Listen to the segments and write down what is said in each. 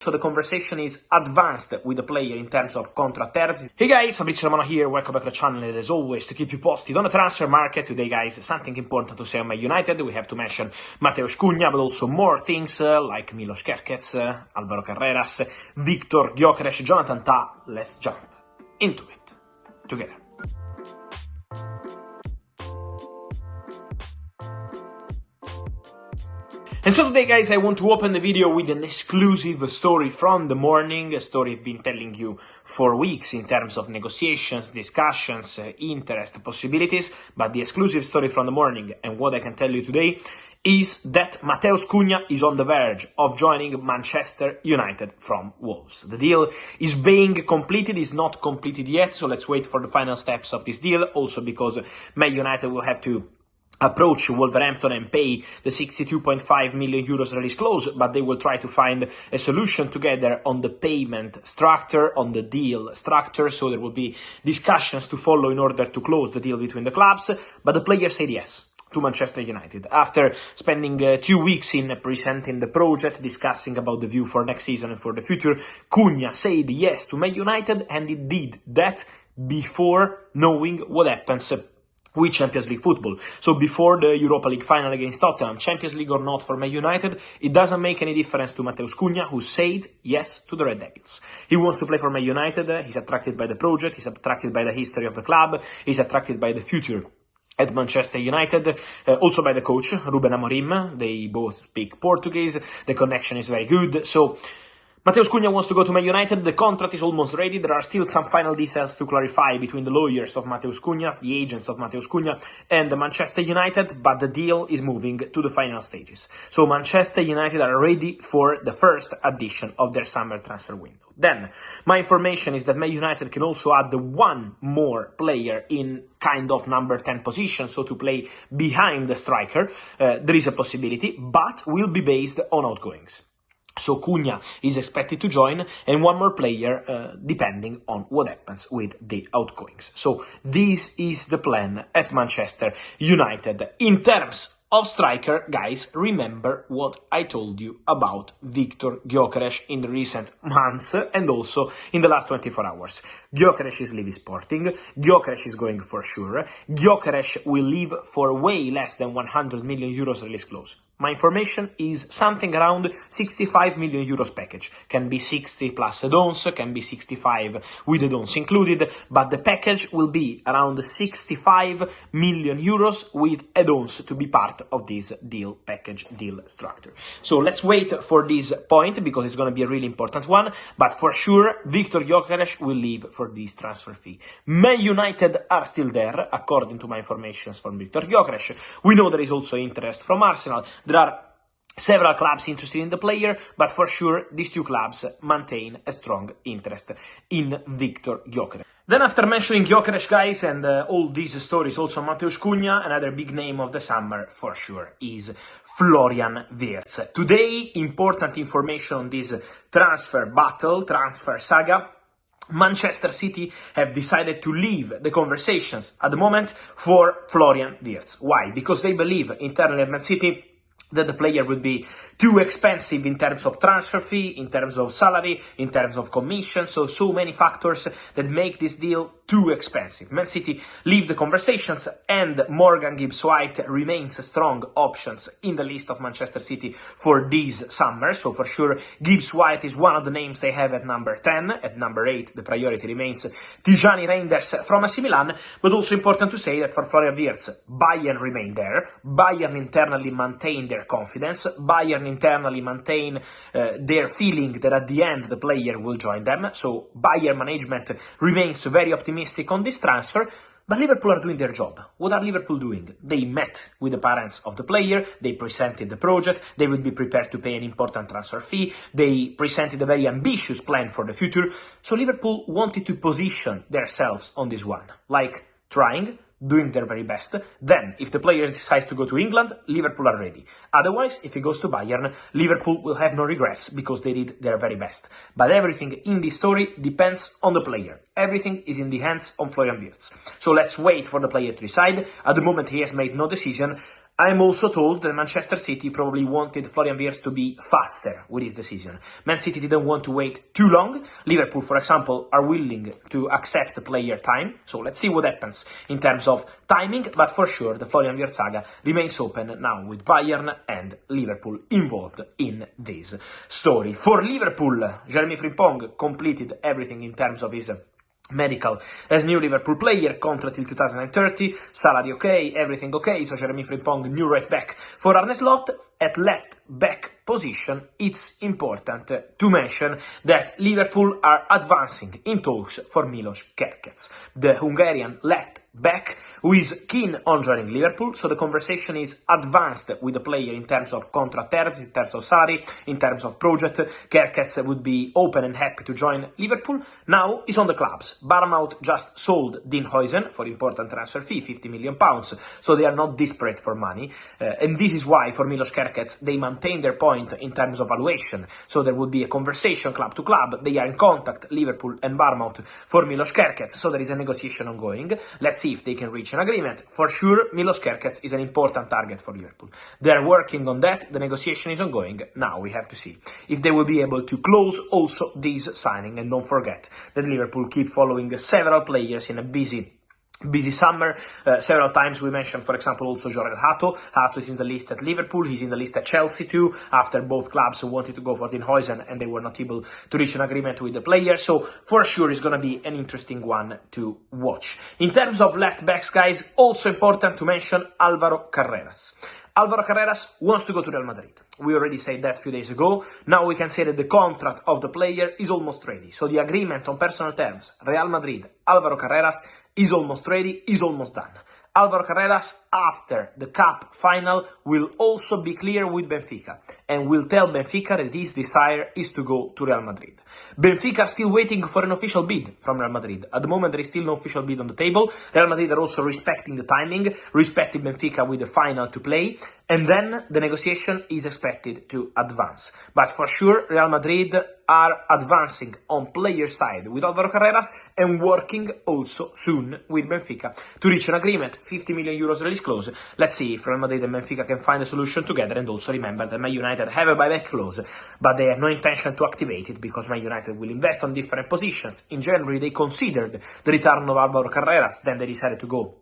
So the conversation is advanced with the player in terms of contract terms. Hey guys, Fabrizio Romano here, welcome back to the channel, and as always, to keep you posted on the transfer market. Today guys, something important to say on Man United. We have to mention Matheus Cunha, but also more things like Kerkez, Alvaro Carreras, Gyokeres, Jonathan Tah. Let's jump into it together. And so today guys, I want to open the video with an exclusive story from the morning, a story I've been telling you for weeks in terms of negotiations, discussions, interest, possibilities, but the exclusive story from the morning and what I can tell you today is that Matheus Cunha is on the verge of joining Manchester United from Wolves. The deal is being completed, is not completed yet, so let's wait for the final steps of this deal, also because Man United will have to approach Wolverhampton and pay the 62.5 million euros release clause, but they will try to find a solution together on the payment structure, on the deal structure, so there will be discussions to follow in order to close the deal between the clubs, but the player said yes to Manchester United. After spending 2 weeks in presenting the project, discussing about the view for next season and for the future, Cunha said yes to Man United, and he did that before knowing what happens with Champions League football. So before the Europa League final against Tottenham, Champions League or not for Man United, it doesn't make any difference to Matheus Cunha, who said yes to the Red Devils. He wants to play for Man United, he's attracted by the project, he's attracted by the history of the club, he's attracted by the future at Manchester United, also by the coach, Ruben Amorim. They both speak Portuguese, the connection is very good, so Matheus Cunha wants to go to Man United. The contract is almost ready. There are still some final details to clarify between the lawyers of Matheus Cunha, the agents of Matheus Cunha, and the Manchester United, but the deal is moving to the final stages. So Manchester United are ready for the first edition of their summer transfer window. Then, my information is that Man United can also add one more player in kind of number 10 position, so to play behind the striker. There is a possibility, but will be based on outgoings. So Cunha is expected to join, and one more player depending on what happens with the outgoings. So this is the plan at Manchester United. In terms of striker, guys, remember what I told you about Gyokeres in the recent months and also in the last 24 hours. Gyokeres is leaving Sporting, Gyokeres is going for sure, Gyokeres will leave for way less than 100 million euros release clause. My information is something around 65 million euros package. Can be 60 plus add-ons, can be 65 with add-ons included, but the package will be around 65 million euros with add-ons to be part of this deal package, deal structure. So let's wait for this point because it's going to be a really important one, but for sure Gyokeres will leave for this transfer fee. Man United are still there, according to my information from Gyokeres. We know there is also interest from Arsenal. There are several clubs interested in the player, but for sure these two clubs maintain a strong interest in Gyokeres. Then after mentioning Gyokeres, guys, and all these stories, also Matheus Cunha, another big name of the summer for sure is Florian Wirtz. Today, important information on this transfer battle, transfer saga. Manchester City have decided to leave the conversations at the moment for Florian Wirtz. Why? Because they believe internally at Man City that the player would be too expensive in terms of transfer fee, in terms of salary, in terms of commission, so many factors that make this deal too expensive. Man City leave the conversations, and Morgan Gibbs-White remains strong options in the list of Manchester City for this summer, so for sure Gibbs-White is one of the names they have at number 10. At number 8 the priority remains Tijani Reinders from AC Milan, but also important to say that for Florian Wirtz, Bayern remain there, Bayern internally maintain their confidence, Bayern internally maintain their feeling that at the end the player will join them, so Bayern management remains very optimistic on this transfer. But Liverpool are doing their job. What are Liverpool doing? They met with the parents of the player, they presented the project, they would be prepared to pay an important transfer fee, they presented a very ambitious plan for the future, so Liverpool wanted to position themselves on this one, like trying, doing their very best. Then, if the player decides to go to England, Liverpool are ready. Otherwise, if he goes to Bayern, Liverpool will have no regrets because they did their very best. But everything in this story depends on the player. Everything is in the hands of Florian Wirtz. So let's wait for the player to decide. At the moment, he has made no decision. I'm also told that Manchester City probably wanted Florian Wirtz to be faster with his decision. Man City didn't want to wait too long. Liverpool, for example, are willing to accept the player time. So let's see what happens in terms of timing. But for sure, the Florian Wirtz saga remains open now with Bayern and Liverpool involved in this story. For Liverpool, Jeremy Frimpong completed everything in terms of his medical as new Liverpool player, contract till 2030, salary okay, everything okay, so Jeremy Frimpong, new right back for Arne Slot. At left back position, it's important to mention that Liverpool are advancing in talks for Milos Kerkez, the Hungarian left back who is keen on joining Liverpool, so the conversation is advanced with the player in terms of contract terms, in terms of salary, in terms of project. Kerkez would be open and happy to join Liverpool. Now he's on the clubs. Bournemouth just sold Dean Huijsen for important transfer fee, £50 million, so they are not desperate for money, and this is why for Milos Kerkez they maintain their point in terms of valuation, so there will be a conversation club to club. They are in contact, Liverpool and Bournemouth, for Milos Kerkez, so there is a negotiation ongoing. Let's see if they can reach an agreement. For sure, Milos Kerkez is an important target for Liverpool. They are working on that, the negotiation is ongoing. Now we have to see if they will be able to close also this signing. And don't forget that Liverpool keep following several players in a busy summer. Several times we mentioned, for example, also Jordan Hato. Hato is in the list at Liverpool, he's in the list at Chelsea too, after both clubs wanted to go for Dean Huijsen and they were not able to reach an agreement with the player, so for sure it's going to be an interesting one to watch. In terms of left backs, guys, also important to mention Álvaro Carreras. Álvaro Carreras wants to go to Real Madrid. We already said that a few days ago. Now we can say that the contract of the player is almost ready. So the agreement on personal terms, Real Madrid, Álvaro Carreras, is almost ready, is almost done. Álvaro Carreras, after the Cup final, will also be clear with Benfica and will tell Benfica that his desire is to go to Real Madrid. Benfica are still waiting for an official bid from Real Madrid. At the moment, there is still no official bid on the table. Real Madrid are also respecting the timing, respecting Benfica with the final to play, and then the negotiation is expected to advance. But for sure, Real Madrid are advancing on player side with Álvaro Carreras and working also soon with Benfica to reach an agreement. 50 million euros release clause. Let's see if Real Madrid and Benfica can find a solution together, and also remember that Man United have a buyback clause, but they have no intention to activate it because Man United will invest on different positions. In January, they considered the return of Álvaro Carreras, then they decided to go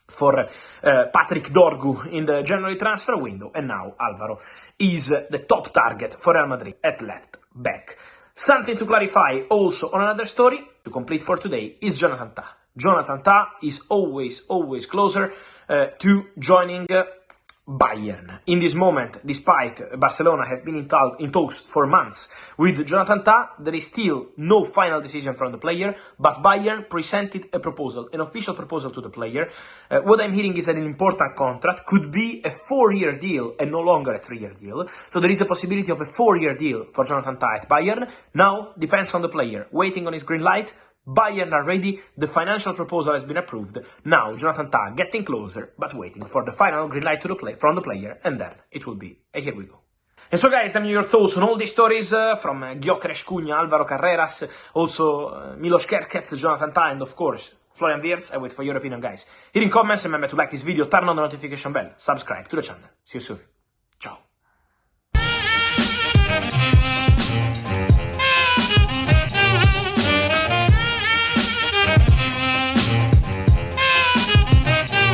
for Patrick Dorgu in the January transfer window, and now Álvaro is the top target for Real Madrid at left back. Something to clarify also on another story to complete for today is Jonathan Tah. Jonathan Tah is always closer to joining Bayern. In this moment, despite Barcelona have been in talks for months with Jonathan Tah, there is still no final decision from the player, but Bayern presented a proposal, an official proposal to the player. What I'm hearing is that an important contract could be a 4-year deal and no longer a 3-year deal. So there is a possibility of a 4-year deal for Jonathan Tah at Bayern. Now, depends on the player, waiting on his green light. Bayern are ready, the financial proposal has been approved. Now Jonathan Tah getting closer, but waiting for the final green light from the player, and then it will be a here we go. And so guys, tell me your thoughts on all these stories from Gyökeres, Cunha, Álvaro Carreras, also Milos Kerkez, Jonathan Tah, and of course Florian Wirtz. I wait for your opinion, guys. Here in comments, remember to like this video, turn on the notification bell, subscribe to the channel. See you soon. Ciao.